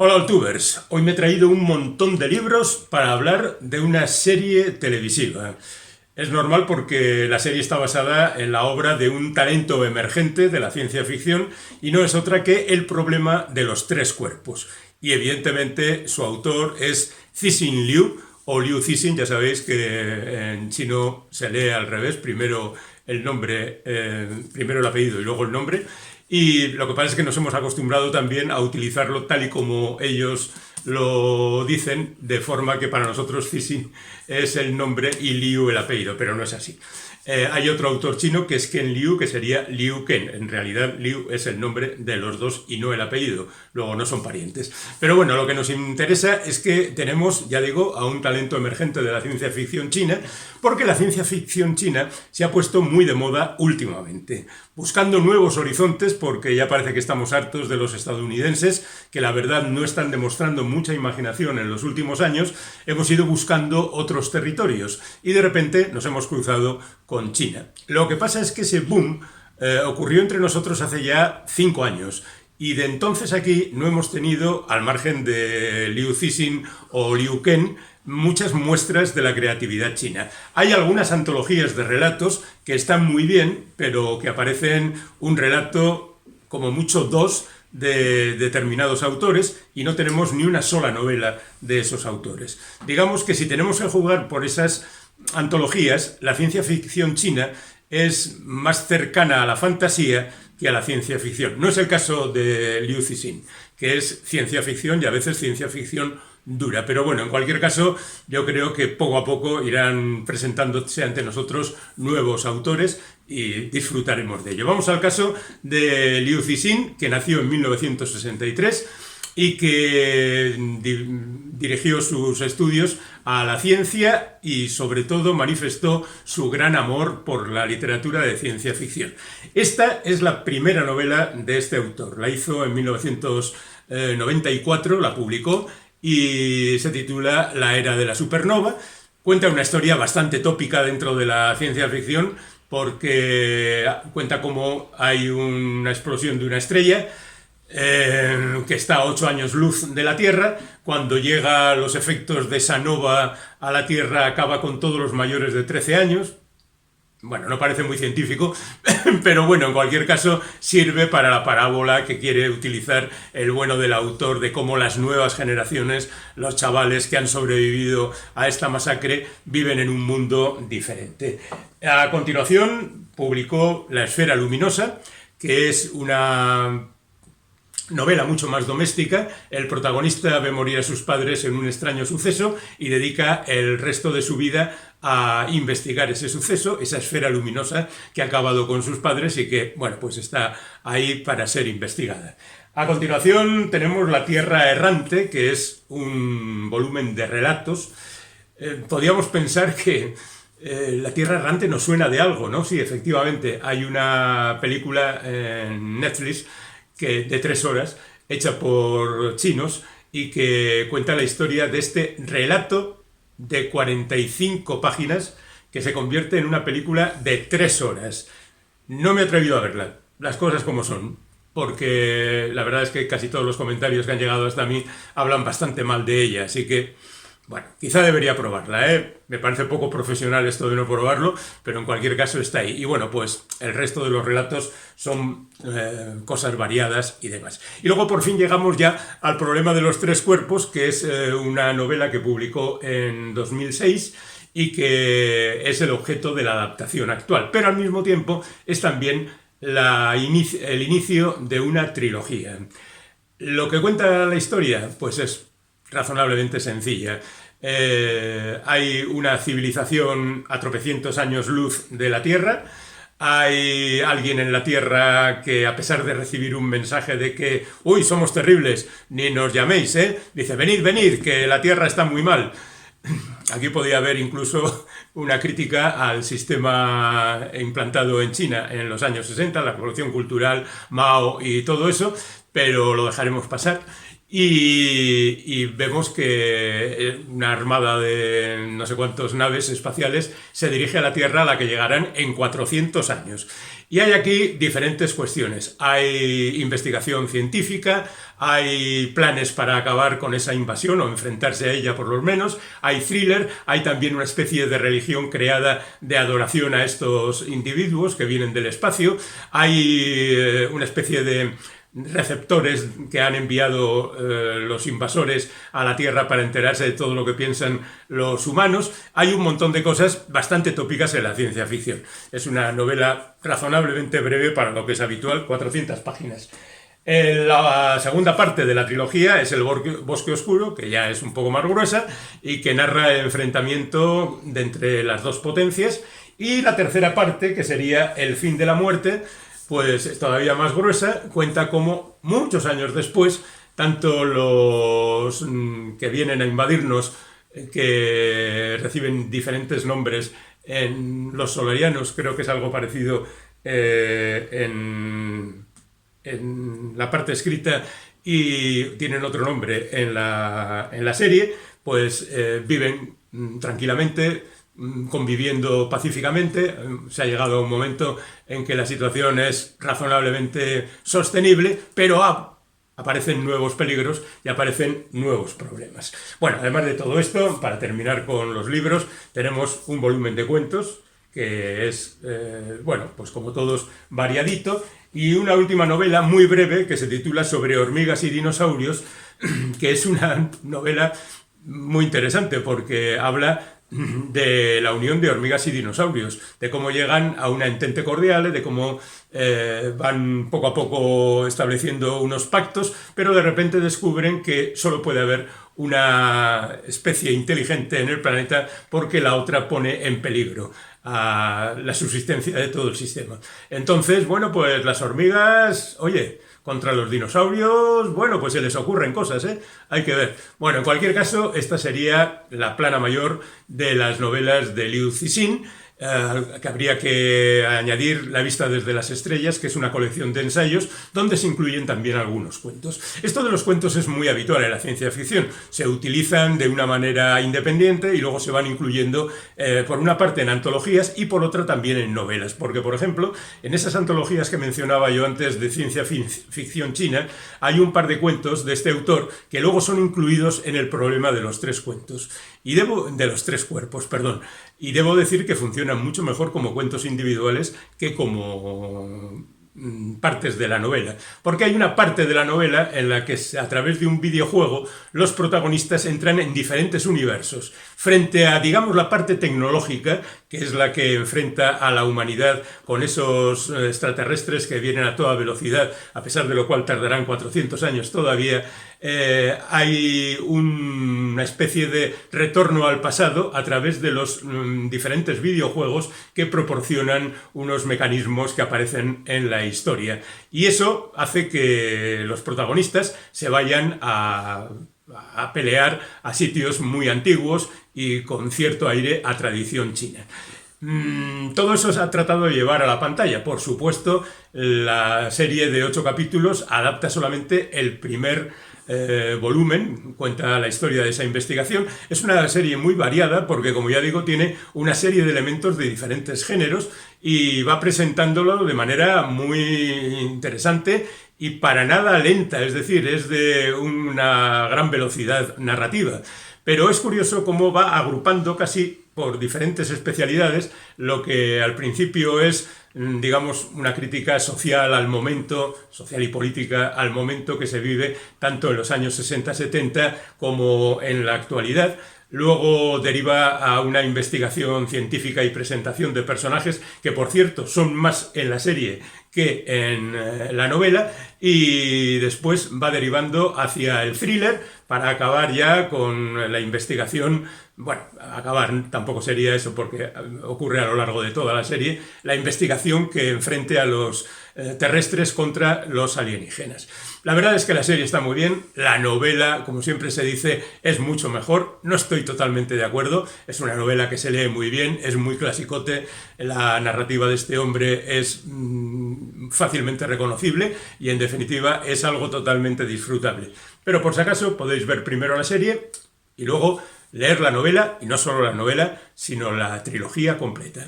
Hola Altubers, hoy me he traído un montón de libros para hablar de una serie televisiva. Es normal porque la serie está basada en la obra de un talento emergente de la ciencia ficción y no es otra que El problema de los tres cuerpos. Y evidentemente su autor es Cixin Liu, o Liu Cixin, ya sabéis que en chino se lee al revés, primero el nombre, primero el apellido y luego el nombre. Y lo que pasa es que nos hemos acostumbrado también a utilizarlo tal y como ellos lo dicen, de forma que para nosotros Cixin es el nombre y Liu el apellido, pero no es así. Hay otro autor chino que es Ken Liu, que sería Liu Ken. En realidad Liu es el nombre de los dos y no el apellido. Luego no son parientes. Pero bueno, lo que nos interesa es que tenemos, ya digo, a un talento emergente de la ciencia ficción china, porque la ciencia ficción china se ha puesto muy de moda últimamente, buscando nuevos horizontes, porque ya parece que estamos hartos de los estadounidenses, que la verdad no están demostrando mucha imaginación en los últimos años. Hemos ido buscando otros territorios y de repente nos hemos cruzado con China. Lo que pasa es que ese boom ocurrió entre nosotros hace ya 5 años. Y de entonces aquí no hemos tenido, al margen de Liu Cixin o Liu Ken, muchas muestras de la creatividad china. Hay algunas antologías de relatos que están muy bien, pero que aparecen un relato, como mucho dos, de determinados autores y no tenemos ni una sola novela de esos autores. Digamos que si tenemos que jugar por esas antologías, la ciencia ficción china es más cercana a la fantasía que a la ciencia ficción. No es el caso de Liu Cixin, que es ciencia ficción y a veces ciencia ficción dura. Pero bueno, en cualquier caso, yo creo que poco a poco irán presentándose ante nosotros nuevos autores y disfrutaremos de ello. Vamos al caso de Liu Cixin, que nació en 1963 y que dirigió sus estudios a la ciencia y sobre todo manifestó su gran amor por la literatura de ciencia ficción. Esta es la primera novela de este autor, la hizo en 1994, la publicó y se titula La era de la supernova. Cuenta una historia bastante tópica dentro de la ciencia ficción porque cuenta cómo hay una explosión de una estrella que está a 8 años luz de la Tierra. Cuando llega los efectos de esa nova a la Tierra acaba con todos los mayores de 13 años. Bueno, no parece muy científico, pero bueno, en cualquier caso sirve para la parábola que quiere utilizar el bueno del autor de cómo las nuevas generaciones, los chavales que han sobrevivido a esta masacre, viven en un mundo diferente. A continuación publicó La esfera luminosa, que es una novela mucho más doméstica. El protagonista ve morir a sus padres en un extraño suceso y dedica el resto de su vida a investigar ese suceso, esa esfera luminosa que ha acabado con sus padres y que, bueno, pues está ahí para ser investigada. A continuación tenemos La tierra errante, que es un volumen de relatos. Podríamos pensar que La tierra errante nos suena de algo, ¿no? Sí, efectivamente, hay una película en Netflix de 3 horas, hecha por chinos y que cuenta la historia de este relato de 45 páginas que se convierte en una película de 3 horas. No me he atrevido a verla, las cosas como son, porque la verdad es que casi todos los comentarios que han llegado hasta mí hablan bastante mal de ella, así que bueno, quizá debería probarla, ¿eh? Me parece poco profesional esto de no probarlo, pero en cualquier caso está ahí. Y bueno, pues el resto de los relatos son cosas variadas y demás. Y luego por fin llegamos ya al problema de los tres cuerpos, que es una novela que publicó en 2006 y que es el objeto de la adaptación actual. Pero al mismo tiempo es también el inicio de una trilogía. Lo que cuenta la historia, pues es razonablemente sencilla. Hay una civilización a tropecientos años luz de la Tierra. Hay alguien en la Tierra que, a pesar de recibir un mensaje de que «Uy, somos terribles, ni nos llaméis», dice «Venid, venid, que la Tierra está muy mal». Aquí podía haber incluso una crítica al sistema implantado en China en los años 60, la revolución cultural, Mao y todo eso, pero lo dejaremos pasar. Y vemos que una armada de no sé cuántas naves espaciales se dirige a la Tierra, a la que llegarán en 400 años. Y hay aquí diferentes cuestiones. Hay investigación científica, hay planes para acabar con esa invasión o enfrentarse a ella por lo menos, hay thriller, hay también una especie de religión creada de adoración a estos individuos que vienen del espacio, hay una especie de receptores que han enviado los invasores a la Tierra para enterarse de todo lo que piensan los humanos. Hay un montón de cosas bastante tópicas en la ciencia ficción. Es una novela razonablemente breve para lo que es habitual, 400 páginas. La segunda parte de la trilogía es El Bosque Oscuro, que ya es un poco más gruesa y que narra el enfrentamiento de entre las dos potencias. Y la tercera parte, que sería El Fin de la Muerte, pues es todavía más gruesa, cuenta cómo muchos años después, tanto los que vienen a invadirnos, que reciben diferentes nombres en los solarianos, creo que es algo parecido en la parte escrita y tienen otro nombre en la serie, pues viven tranquilamente, conviviendo pacíficamente. Se ha llegado a un momento en que la situación es razonablemente sostenible, pero aparecen nuevos peligros y aparecen nuevos problemas. Bueno, además de todo esto, para terminar con los libros, tenemos un volumen de cuentos que es, bueno, pues como todos, variadito, y una última novela muy breve que se titula Sobre hormigas y dinosaurios, que es una novela muy interesante porque habla de la unión de hormigas y dinosaurios, de cómo llegan a una entente cordial, de cómo van poco a poco estableciendo unos pactos, pero de repente descubren que solo puede haber una especie inteligente en el planeta porque la otra pone en peligro a la subsistencia de todo el sistema. Entonces, bueno, pues las hormigas, oye, contra los dinosaurios, bueno, pues se les ocurren cosas, ¿eh? Hay que ver. Bueno, en cualquier caso, esta sería la plana mayor de las novelas de Liu Cixin, que habría que añadir La vista desde las estrellas, que es una colección de ensayos donde se incluyen también algunos cuentos. Esto de los cuentos es muy habitual en la ciencia ficción. Se utilizan de una manera independiente y luego se van incluyendo por una parte en antologías y por otra también en novelas. Porque, por ejemplo, en esas antologías que mencionaba yo antes de ciencia ficción china, hay un par de cuentos de este autor que luego son incluidos en el problema de los tres cuentos. De los tres cuerpos, perdón. Y debo decir que funcionan mucho mejor como cuentos individuales que como partes de la novela. Porque hay una parte de la novela en la que a través de un videojuego los protagonistas entran en diferentes universos. Frente a, digamos, la parte tecnológica, que es la que enfrenta a la humanidad con esos extraterrestres que vienen a toda velocidad, a pesar de lo cual tardarán 400 años todavía, hay una especie de retorno al pasado a través de los diferentes videojuegos que proporcionan unos mecanismos que aparecen en la historia. Y eso hace que los protagonistas se vayan a pelear a sitios muy antiguos y con cierto aire a tradición china. Todo eso se ha tratado de llevar a la pantalla. Por supuesto, la serie de 8 capítulos adapta solamente el primer volumen, cuenta la historia de esa investigación. Es una serie muy variada porque, como ya digo, tiene una serie de elementos de diferentes géneros y va presentándolo de manera muy interesante y para nada lenta, es decir, es de una gran velocidad narrativa. Pero es curioso cómo va agrupando casi por diferentes especialidades lo que al principio es, digamos, una crítica social al momento, social y política al momento que se vive tanto en los años 60-70 como en la actualidad. Luego deriva a una investigación científica y presentación de personajes que, por cierto, son más en la serie que en la novela, y después va derivando hacia el thriller para acabar ya con la investigación. Bueno, acabar tampoco sería eso porque ocurre a lo largo de toda la serie, la investigación que enfrente a los terrestres contra los alienígenas. La verdad es que la serie está muy bien, la novela, como siempre se dice, es mucho mejor. No estoy totalmente de acuerdo, es una novela que se lee muy bien, es muy clasicote, la narrativa de este hombre es fácilmente reconocible y en definitiva es algo totalmente disfrutable. Pero por si acaso podéis ver primero la serie y luego leer la novela, y no solo la novela, sino la trilogía completa.